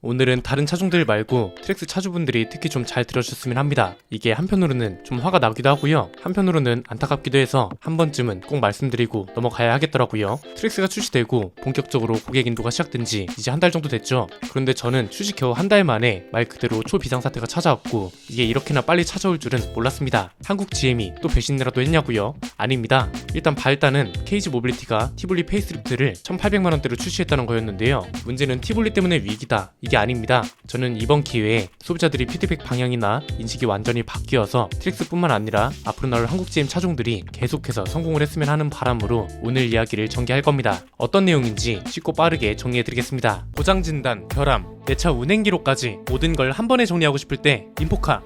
오늘은 다른 차종들 말고 트랙스 차주분들이 특히 좀 잘 들어주셨으면 합니다. 이게 한편으로는 좀 화가 나기도 하고요, 한편으로는 안타깝기도 해서 한 번쯤은 꼭 말씀드리고 넘어가야 하겠더라고요. 트랙스가 출시되고 본격적으로 고객 인도가 시작된 지 이제 한 달 정도 됐죠. 그런데 저는 출시 겨우 한 달 만에 말 그대로 초비상사태가 찾아왔고 이게 이렇게나 빨리 찾아올 줄은 몰랐습니다. 한국 GM이 또 배신이라도 했냐고요? 아닙니다. 일단 발단은 KG 모빌리티가 티볼리 페이스리프트를 1,800만원대로 출시했다는 거였는데요. 문제는 티볼리 때문에 위기다, 이게 아닙니다. 저는 이번 기회에 소비자들이 피드백 방향이나 인식이 완전히 바뀌어서 트랙스뿐만 아니라 앞으로 나올 한국 GM 차종들이 계속해서 성공을 했으면 하는 바람으로 오늘 이야기를 전개할 겁니다. 어떤 내용인지 쉽고 빠르게 정리해드리겠습니다. 보장 진단, 결함, 내 차 운행 기록까지 모든 걸 한 번에 정리하고 싶을 때 인포카.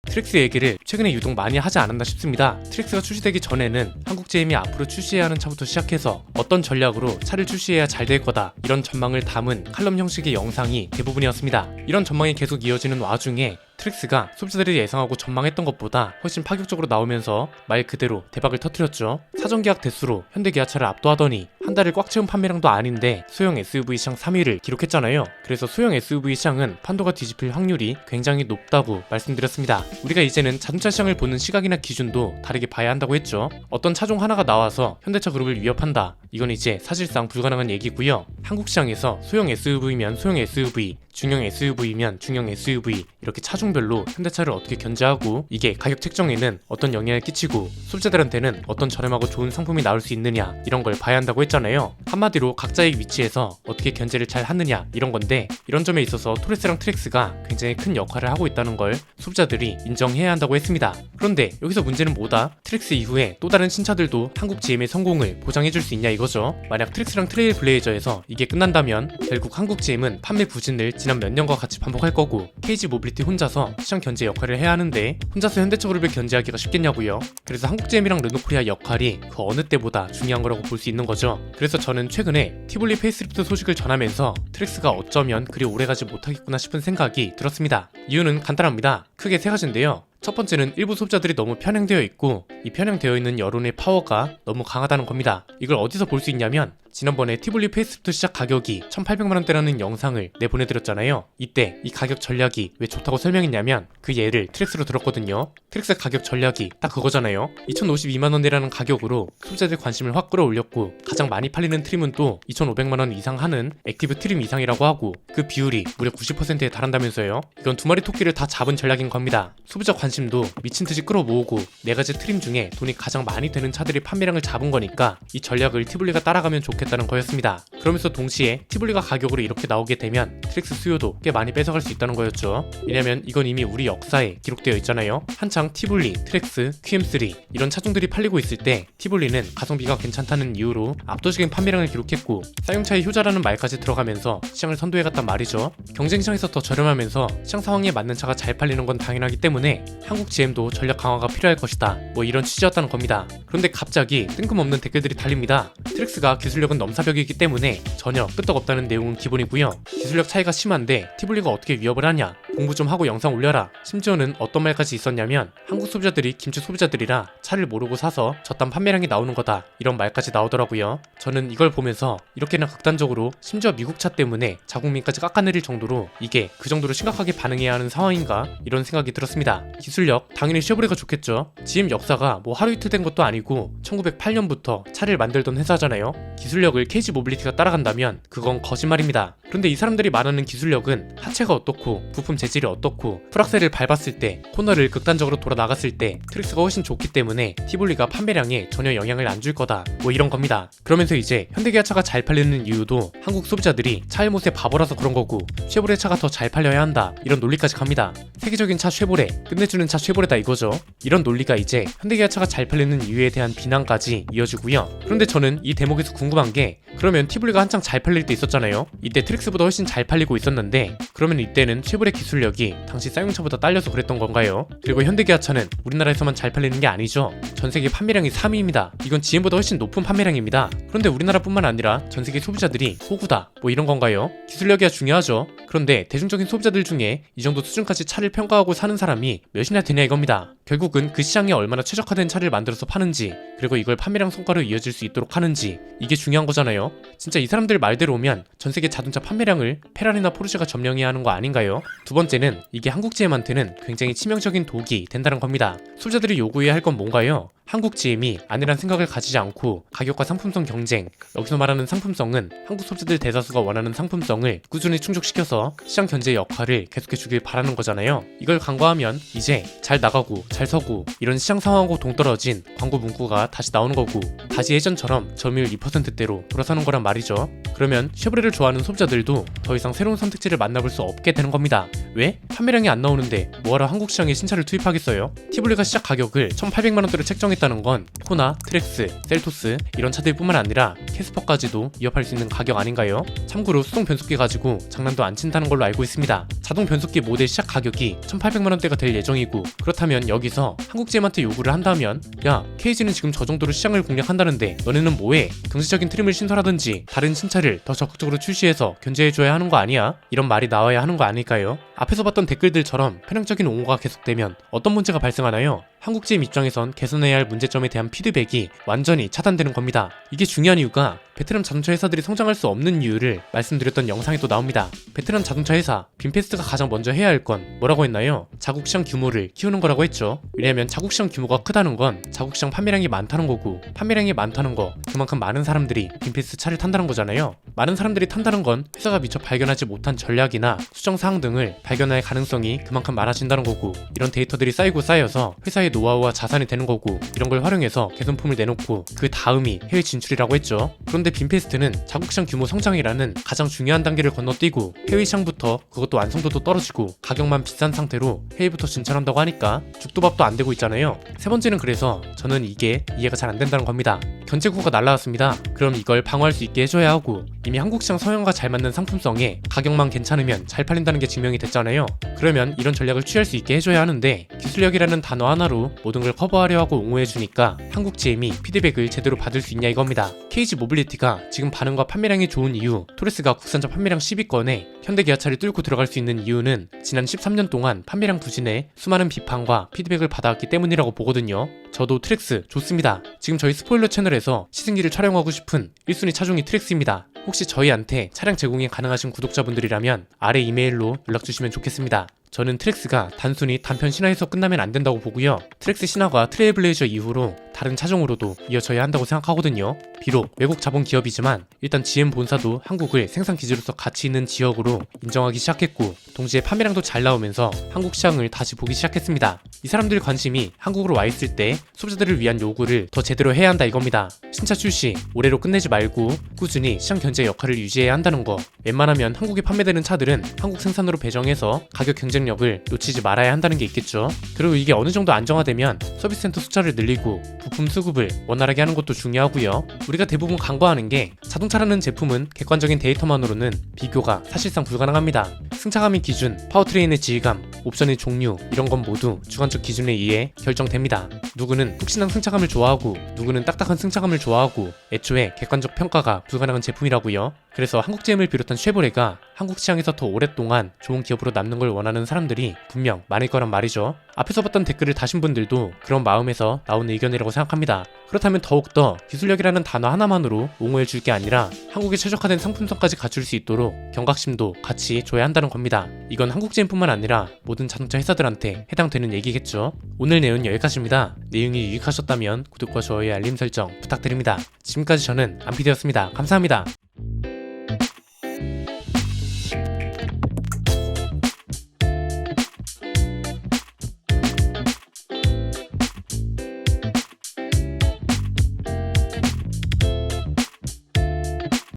트랙스 얘기를 최근에 유독 많이 하지 않았나 싶습니다. 트랙스가 출시되기 전에는 한국 GM이 앞으로 출시해야 하는 차부터 시작해서 어떤 전략으로 차를 출시해야 잘 될 거다, 이런 전망을 담은 칼럼 형식의 영상이 대부분이었습니다. 이런 전망이 계속 이어지는 와중에 트랙스가 소비자들이 예상하고 전망했던 것보다 훨씬 파격적으로 나오면서 말 그대로 대박을 터뜨렸죠. 사전계약 대수로 현대기아차를 압도하더니 한 달을 꽉 채운 판매량도 아닌데 소형 SUV 시장 3위를 기록했잖아요. 그래서 소형 SUV 시장은 판도가 뒤집힐 확률이 굉장히 높다고 말씀드렸습니다. 우리가 이제는 자동차 시장을 보는 시각이나 기준도 다르게 봐야 한다고 했죠. 어떤 차종 하나가 나와서 현대차 그룹을 위협한다, 이건 이제 사실상 불가능한 얘기고요. 한국 시장에서 소형 SUV면 소형 SUV, 중형 SUV면 중형 SUV, 이렇게 차종별로 현대차를 어떻게 견제하고 이게 가격 책정에는 어떤 영향을 끼치고 소비자들한테는 어떤 저렴하고 좋은 상품이 나올 수 있느냐, 이런 걸 봐야 한다고 했잖아요. 한마디로 각자의 위치에서 어떻게 견제를 잘 하느냐, 이런 건데, 이런 점에 있어서 토레스랑 트랙스가 굉장히 큰 역할을 하고 있다는 걸 소비자들이 인정해야 한다고 했습니다. 그런데 여기서 문제는 뭐다? 트랙스 이후에 또 다른 신차들도 한국 GM의 성공을 보장해줄 수 있냐 이거죠. 만약 트랙스랑 트레일 블레이저에서 이게 끝난다면 결국 한국 GM은 판매 부진을 지난 몇 년과 같이 반복할 거고 KG 모빌리티 혼자서 시장 견제 역할을 해야 하는데 혼자서 현대차 그룹을 견제하기가 쉽겠냐고요. 그래서 한국 GM이랑 르노코리아 역할이 그 어느 때보다 중요한 거라고 볼 수 있는 거죠. 그래서 저는 최근에 티볼리 페이스리프트 소식을 전하면서 트랙스가 어쩌면 그리 오래가지 못하겠구나 싶은 생각이 들었습니다. 이유는 간단합니다. 크게 세 가지인데요. 첫 번째는 일부 소비자들이 너무 편향되어 있고 이 편향되어 있는 여론의 파워가 너무 강하다는 겁니다. 이걸 어디서 볼 수 있냐면 지난번에 티볼리 페이스리프트 시작 가격이 1,800만원대라는 영상을 내보내드렸잖아요. 이때 이 가격 전략이 왜 좋다고 설명했냐면 그 예를 트랙스로 들었거든요. 트랙스 가격 전략이 딱 그거잖아요. 2,052만원대라는 가격으로 소비자들 관심을 확 끌어올렸고 가장 많이 팔리는 트림은 또 2,500만원 이상 하는 액티브 트림 이상이라고 하고 그 비율이 무려 90%에 달한다면서요. 이건 두 마리 토끼를 다 잡은 전략인 겁니다. 소비자 관심도 미친듯이 끌어모으고 네 가지 트림 중에 돈이 가장 많이 되는 차들이 판매량을 잡은 거니까 이 전략을 티볼리가 따라가면 좋겠다는 거였습니다. 그러면서 동시에 티볼리가 가격으로 이렇게 나오게 되면 트랙스 수요도 꽤 많이 뺏어갈 수 있다는 거였죠. 왜냐면 이건 이미 우리 역사에 기록되어 있잖아요. 한창 티볼리, 트랙스, QM3 이런 차종들이 팔리고 있을 때 티볼리는 가성비가 괜찮다는 이유로 압도적인 판매량을 기록했고 사용차의 효자라는 말까지 들어가면서 시장을 선도해갔단 말이죠. 경쟁 시장에서 더 저렴하면서 시장 상황에 맞는 차가 잘 팔리는 건 당연하기 때문에 한국 GM도 전략 강화가 필요할 것이다, 뭐 이런 취지였다는 겁니다. 그런데 갑자기 뜬금없는 댓글들이 달립니다. 트랙스가 기술력은 넘사벽이기 때문에 전혀 끄떡없다는 내용은 기본이고요. 기술력 차이가 심한데 티볼리가 어떻게 위협을 하냐, 공부 좀 하고 영상 올려라. 심지어는 어떤 말까지 있었냐면 한국 소비자들이 김치 소비자들이라 차를 모르고 사서 저딴 판매량이 나오는 거다, 이런 말까지 나오더라고요. 저는 이걸 보면서 이렇게나 극단적으로 심지어 미국 차 때문에 자국민까지 깎아내릴 정도로 이게 그 정도로 심각하게 반응해야 하는 상황인가, 이런 생각이 들었습니다. 기술력 당연히 쉐보레가 좋겠죠. GM 역사가 뭐 하루 이틀 된 것도 아니고 1908년부터 차를 만들던 회사잖아요. 기술력을 KG 모빌리티가 따라간다면 그건 거짓말입니다. 그런데 이 사람들이 말하는 기술력은 하체가 어떻고 부품 재질이 어떻고 풀악셀을 밟았을 때 코너를 극단적으로 돌아 나갔을 때 트랙스가 훨씬 좋기 때문에 티볼리가 판매량에 전혀 영향을 안 줄 거다, 뭐 이런 겁니다. 그러면서 이제 현대기아차가 잘 팔리는 이유도 한국 소비자들이 차일못의 바보라서 그런 거고 쉐보레 차가 더 잘 팔려야 한다, 이런 논리까지 갑니다. 세계적인 차 쉐보레, 끝내주는 차 쉐보레다 이거죠. 이런 논리가 이제 현대기아차가 잘 팔리는 이유에 대한 비난까지 이어지고요. 그런데 저는 이 대목에서 궁금한 게 그러면 티볼리가 한창 잘 팔릴 때 있었잖아요. 이때 트랙스보다 훨씬 잘 팔리고 있었는데 그러면 이때는 쉐보레 기술력이 당시 쌍용차보다 딸려서 그랬던 건가요? 그리고 현대기아차는 우리나라에서만 잘 팔리는 게 아니죠. 전세계 판매량이 3위입니다. 이건 GM보다 훨씬 높은 판매량입니다. 그런데 우리나라뿐만 아니라 전세계 소비자들이 호구다, 뭐 이런 건가요? 기술력이야 중요하죠. 그런데 대중적인 소비자들 중에 이 정도 수준까지 차를 평가하고 사는 사람이 몇이나 되냐 이겁니다. 결국은 그 시장에 얼마나 최적화된 차를 만들어서 파는지, 그리고 이걸 판매량 성과로 이어질 수 있도록 하는지, 이게 중요한 거잖아요. 진짜 이 사람들 말대로 오면 전 세계 자동차 판매량을 페라리나 포르쉐가 점령해야 하는 거 아닌가요? 두 번째는 이게 한국 GM한테는 굉장히 치명적인 독이 된다는 겁니다. 소비자들이 요구해야 할 건 뭔가요? 한국 GM이 아니란 생각을 가지지 않고 가격과 상품성 경쟁, 여기서 말하는 상품성은 한국 소비자들 대다수가 원하는 상품성을 꾸준히 충족시켜서 시장 견제의 역할을 계속해주길 바라는 거잖아요. 이걸 간과하면 이제 잘 나가고 잘 서고 이런 시장 상황하고 동떨어진 광고 문구가 다시 나오는 거고, 다시 예전처럼 점유율 2%대로 돌아서는 거란 말이죠. 그러면 쉐보레를 좋아하는 소비자들도 더 이상 새로운 선택지를 만나볼 수 없게 되는 겁니다. 왜? 판매량이 안 나오는데 뭐하러 한국 시장에 신차를 투입하겠어요? 티볼리가 시작 가격을 1,800만원대로 책정했다는 건 코나, 트랙스, 셀토스 이런 차들뿐만 아니라 캐스퍼까지도 위협할 수 있는 가격 아닌가요? 참고로 수동 변속기 가지고 장난도 안 친다는 걸로 알고 있습니다. 자동 변속기 모델 시작 가격이 1,800만원대가 될 예정이고, 그렇다면 여기서 한국 GM한테 요구를 한다면, 야, KG는 지금 저 정도로 시장을 공략한다는데 너네는 뭐해? 경제적인 트림을 신설하든지 다른 신차를 더 적극적으로 출시해서 견제해줘야 하는 거 아니야? 이런 말이 나와야 하는 거 아닐까요? 앞에서 봤던 댓글들처럼 편향적인 옹호가 계속되면 어떤 문제가 발생하나요? 한국 GM 입장에선 개선해야 할 문제점에 대한 피드백이 완전히 차단되는 겁니다. 이게 중요한 이유가 베트남 자동차 회사들이 성장할 수 없는 이유를 말씀드렸던 영상에 또 나옵니다. 베트남 자동차 회사 빈페스트가 가장 먼저 해야 할 건 뭐라고 했나요? 자국 시장 규모를 키우는 거라고 했죠. 왜냐면 자국 시장 규모가 크다는 건 자국 시장 판매량이 많다는 거고, 판매량이 많다는 거 그만큼 많은 사람들이 빈페스트 차를 탄다는 거잖아요. 많은 사람들이 탄다는 건 회사가 미처 발견하지 못한 전략이나 수정 사항 등을 발견할 가능성이 그만큼 많아진다는 거고, 이런 데이터들이 쌓이고 쌓여서 회사의 노하우와 자산이 되는 거고, 이런 걸 활용해서 개선품을 내놓고 그 다음이 해외 진출이라고 했죠. 그런데 빈페스트는 자국시장 규모 성장이라는 가장 중요한 단계를 건너뛰고 해외 시장부터 그것도 완성도도 떨어지고 가격만 비싼 상태로 해외부터 진출한다고 하니까 죽도 밥도 안 되고 있잖아요. 세 번째는, 그래서 저는 이게 이해가 잘 안 된다는 겁니다. 견제구가 날라왔습니다. 그럼 이걸 방어할 수 있게 해줘야 하고, 이미 한국 시장 성향과 잘 맞는 상품성에 가격만 괜찮으면 잘 팔린다는 게 증명이 됐잖아요. 그러면 이런 전략을 취할 수 있게 해줘야 하는데, 기술력이라는 단어 하나로 모든 걸 커버하려 하고 옹호해주니까 한국 GM이 피드백을 제대로 받을 수 있냐 이겁니다. KG 모빌리티가 지금 반응과 판매량이 좋은 이유, 토레스가 국산차 판매량 10위권에 현대 기아차를 뚫고 들어갈 수 있는 이유는 지난 13년 동안 판매량 부진에 수많은 비판과 피드백을 받아왔기 때문이라고 보거든요. 저도 트랙스 좋습니다. 지금 저희 스포일러 채널에서 시승기를 촬영하고 싶은 1순위 차종이 트랙스입니다. 혹시 저희한테 차량 제공이 가능하신 구독자분들이라면 아래 이메일로 연락주시면 좋겠습니다. 저는 트랙스가 단순히 단편 신화에서 끝나면 안 된다고 보고요. 트랙스 신화가 트레일블레이저 이후로 다른 차종으로도 이어져야 한다고 생각하거든요. 비록 외국 자본 기업이지만 일단 GM 본사도 한국을 생산 기지로서 가치 있는 지역으로 인정하기 시작했고, 동시에 판매량도 잘 나오면서 한국 시장을 다시 보기 시작했습니다. 이 사람들 관심이 한국으로 와 있을 때 소비자들을 위한 요구를 더 제대로 해야 한다 이겁니다. 신차 출시 올해로 끝내지 말고 꾸준히 시장 견제 역할을 유지해야 한다는 거. 웬만하면 한국에 판매되는 차들은 한국 생산으로 배정해서 가격 경쟁력을 놓치지 말아야 한다는 게 있겠죠. 그리고 이게 어느 정도 안정화되면 서비스 센터 숫자를 늘리고 부품 수급을 원활하게 하는 것도 중요하고요. 우리가 대부분 간과하는 게, 자동차라는 제품은 객관적인 데이터만으로는 비교가 사실상 불가능합니다. 승차감의 기준, 파워트레인의 질감, 옵션의 종류, 이런 건 모두 주관적 기준에 의해 결정됩니다. 누구는 푹신한 승차감을 좋아하고 누구는 딱딱한 승차감을 좋아하고, 애초에 객관적 평가가 불가능한 제품이라고요. 그래서 한국 GM을 비롯한 쉐보레가 한국 시장에서 더 오랫동안 좋은 기업으로 남는 걸 원하는 사람들이 분명 많을 거란 말이죠. 앞에서 봤던 댓글을 다신 분들도 그런 마음에서 나온 의견이라고 생각합니다. 그렇다면 더욱더 기술력이라는 단어 하나만으로 옹호해 줄 게 아니라 한국에 최적화된 상품성까지 갖출 수 있도록 경각심도 같이 줘야 한다는 겁니다. 이건 한국 GM뿐만 아니라 모든 자동차 회사들한테 해당되는 얘기겠죠. 오늘 내용은 여기까지입니다. 내용이 유익하셨다면 구독과 좋아요, 알림 설정 부탁드립니다. 지금까지 저는 안피디였습니다. 감사합니다.